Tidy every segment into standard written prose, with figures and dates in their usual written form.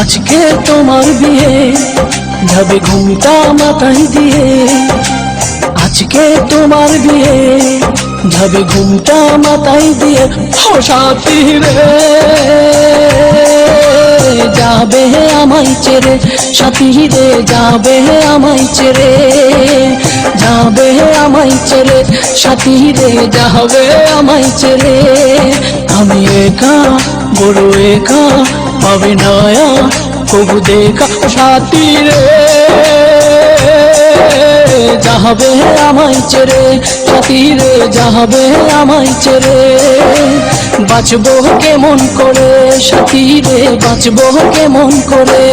আজকে তোমার বিয়ে যাবে ঘুমটা মাথায় দিয়ে, আজকে তোমার বিয়ে যাবে ঘুমটা মাথায় দিয়ে। ও সাথী রে যাবে আমায় ছেড়ে, সাথী রে যাবে আমায় ছেড়ে, যাবে আমায় ছেড়ে, সাথী রে যাবে আমায় ছেড়ে। আমি একা বড় একা পাবে নয়া কবু দেখা, সাথী রে যাবে আমায় ছেড়ে, সাথী রে যাবে আমায় ছেড়ে। বাঁচবো কেমন করে সাথী রে, বাঁচবো কেমন করে।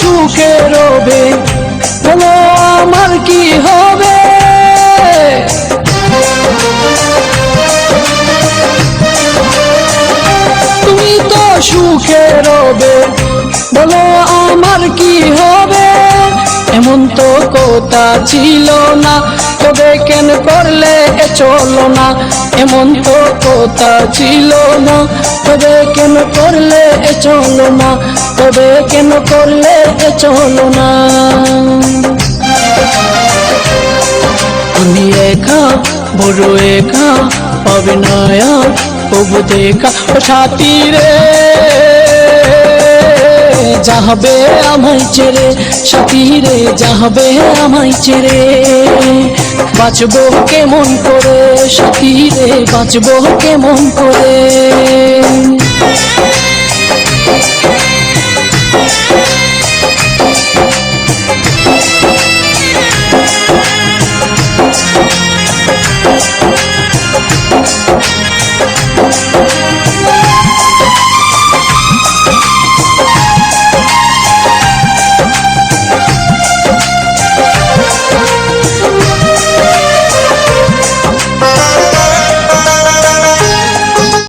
সুখে রবে বলো আমার কি হবে, তুমি তো সুখে রবে বলো আমার কি হবে। এমন তো কথা ছিল না, তবে কেন করলে চলো না। এমন তো কথা ছিল না, তবে কেন করলে চলো না, তবে কেন করলে চলো না। আমি একা বড় একা পাবে নয়া কবু দেখা, ও সাথী রে যাবে আমায় ছেড়ে, সাথী রে যাবে আমায় ছেড়ে। বাঁচবো কেমন করে সাথী রে, বাঁচবো কেমন করে।